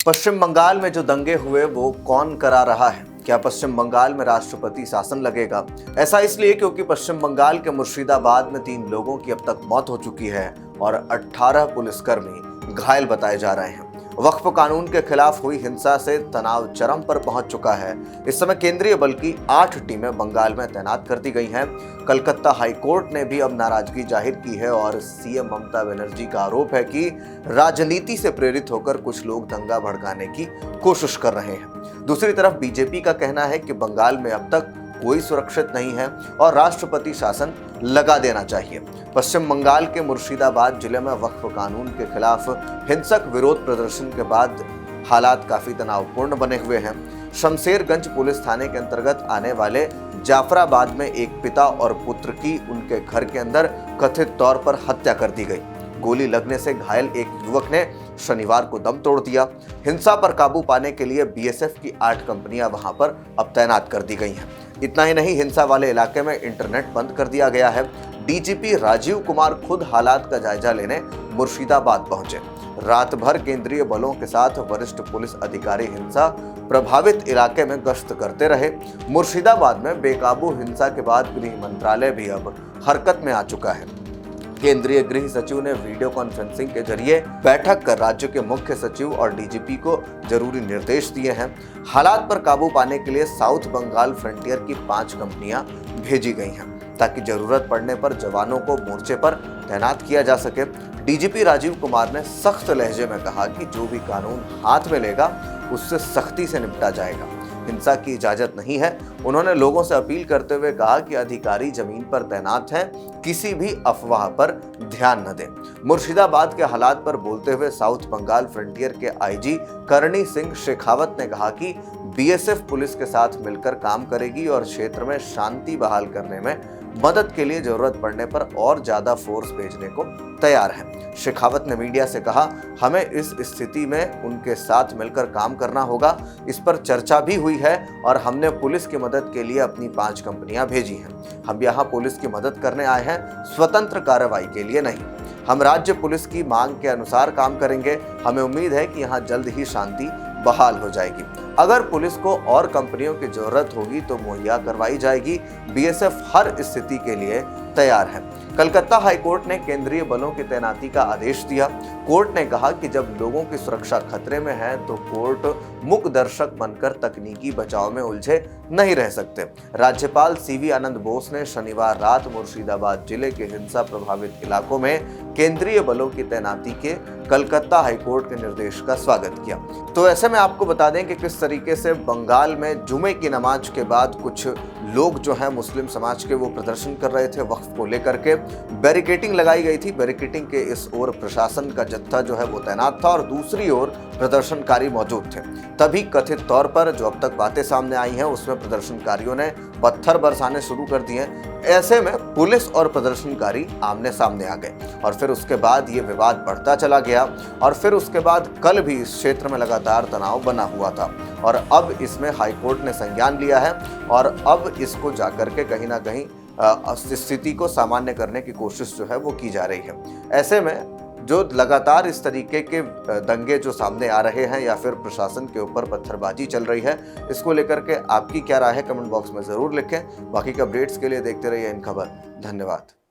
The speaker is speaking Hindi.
पश्चिम बंगाल में जो दंगे हुए वो कौन करा रहा है? क्या पश्चिम बंगाल में राष्ट्रपति शासन लगेगा? ऐसा इसलिए क्योंकि पश्चिम बंगाल के मुर्शिदाबाद में 3 लोगों की अब तक मौत हो चुकी है और 18 पुलिसकर्मी घायल बताए जा रहे हैं। वक्फ कानून के खिलाफ हुई हिंसा से तनाव चरम पर पहुंच चुका है। इस समय केंद्रीय बल की 8 टीमें बंगाल में तैनात कर दी गई हैं। कलकत्ता हाई कोर्ट ने भी अब नाराजगी जाहिर की है और सीएम ममता बनर्जी का आरोप है कि राजनीति से प्रेरित होकर कुछ लोग दंगा भड़काने की कोशिश कर रहे हैं। दूसरी तरफ बीजेपी का कहना है कि बंगाल में अब तक कोई सुरक्षित नहीं है और राष्ट्रपति शासन लगा देना चाहिए। पश्चिम बंगाल के मुर्शिदाबाद जिले में वक्फ कानून के खिलाफ हिंसक विरोध प्रदर्शन के बाद हालात काफी तनावपूर्ण बने हुए हैं। शमशेरगंज पुलिस थाने के अंतर्गत आने वाले जाफराबाद में एक पिता और पुत्र की उनके घर के अंदर कथित तौर पर हत्या कर दी गई। गोली लगने से घायल एक युवक ने शनिवार को दम तोड़ दिया। हिंसा पर काबू पाने के लिए बीएसएफ की 8 कंपनियां वहां पर अब तैनात कर दी गई हैं। इतना ही नहीं, हिंसा वाले इलाके में इंटरनेट बंद कर दिया गया है। डीजीपी राजीव कुमार खुद हालात का जायजा लेने मुर्शिदाबाद पहुंचे। रात भर केंद्रीय बलों के साथ वरिष्ठ पुलिस अधिकारी हिंसा प्रभावित इलाके में गश्त करते रहे। मुर्शिदाबाद में बेकाबू हिंसा के बाद गृह मंत्रालय भी अब हरकत में आ चुका है। केंद्रीय गृह सचिव ने वीडियो कॉन्फ्रेंसिंग के जरिए बैठक कर राज्य के मुख्य सचिव और डीजीपी को जरूरी निर्देश दिए हैं। हालात पर काबू पाने के लिए साउथ बंगाल फ्रंटियर की 5 कंपनियां भेजी गई हैं ताकि जरूरत पड़ने पर जवानों को मोर्चे पर तैनात किया जा सके। डीजीपी राजीव कुमार ने सख्त लहजे में कहा कि जो भी कानून हाथ में लेगा उससे सख्ती से निपटा जाएगा। हिंसा की इजाजत नहीं है। उन्होंने लोगों से अपील करते हुए कहा कि अधिकारी जमीन पर तैनात हैं, किसी भी अफवाह पर ध्यान न दें। मुर्शिदाबाद के हालात पर बोलते हुए साउथ बंगाल फ्रंटियर के आईजी करणी सिंह शेखावत ने कहा कि बीएसएफ पुलिस के साथ मिलकर काम करेगी और क्षेत्र में शांति बहाल करने में मदद के लिए जरूरत पड़ने पर और ज्यादा फोर्स भेजने को तैयार है। शेखावत ने मीडिया से कहा, हमें इस स्थिति में उनके साथ मिलकर काम करना होगा। इस पर चर्चा भी हुई है और हमने पुलिस की मदद के लिए अपनी 5 कंपनियां भेजी हैं। हम यहाँ पुलिस की मदद करने आए हैं, स्वतंत्र कार्रवाई के लिए नहीं। हम राज्य पुलिस की मांग के अनुसार काम करेंगे। हमें उम्मीद है कि यहाँ जल्द ही शांति बहाल हो जाएगी। अगर पुलिस को और कंपनियों की जरूरत होगी तो मुहैया करवाई जाएगी। बीएसएफ हर स्थिति के लिए तैयार है। कलकत्ता हाईकोर्ट ने केंद्रीय बलों की तैनाती का आदेश दिया। कोर्ट ने कहा कि जब लोगों की सुरक्षा खतरे में है तो कोर्ट मूक दर्शक बनकर तकनीकी बचाव में उलझे नहीं रह सकते। राज्यपाल सीवी आनंद बोस ने शनिवार रात मुर्शिदाबाद जिले के हिंसा प्रभावित इलाकों में केंद्रीय बलों की तैनाती के कलकत्ता हाईकोर्ट के निर्देश का स्वागत किया। तो ऐसे में आपको बता दें कि किस तरीके से बंगाल में जुमे की नमाज के बाद कुछ लोग जो हैं मुस्लिम समाज के वो प्रदर्शन कर रहे थे। वक्फ को लेकर के बैरिकेडिंग लगाई गई थी। बैरिकेडिंग के इस ओर प्रशासन का जत्था जो है वो तैनात था और दूसरी ओर प्रदर्शनकारी मौजूद थे। तभी कथित तौर पर जो अब तक बातें सामने आई हैं उसमें प्रदर्शनकारियों ने पत्थर बरसाने शुरू कर दिए। ऐसे में पुलिस और प्रदर्शनकारी आमने सामने आ गए और फिर उसके बाद ये विवाद बढ़ता चला गया और फिर उसके बाद कल भी इस क्षेत्र में लगातार तनाव बना हुआ था और अब इसमें हाईकोर्ट ने संज्ञान लिया है और अब इसको जाकर के कहीं ना कहीं स्थिति को सामान्य करने की कोशिश जो है वो की जा रही है। ऐसे में जो लगातार इस तरीके के दंगे जो सामने आ रहे हैं या फिर प्रशासन के ऊपर पत्थरबाजी चल रही है, इसको लेकर के आपकी क्या राय है कमेंट बॉक्स में ज़रूर लिखें। बाकी के अपडेट्स के लिए देखते रहिए इन खबर। धन्यवाद।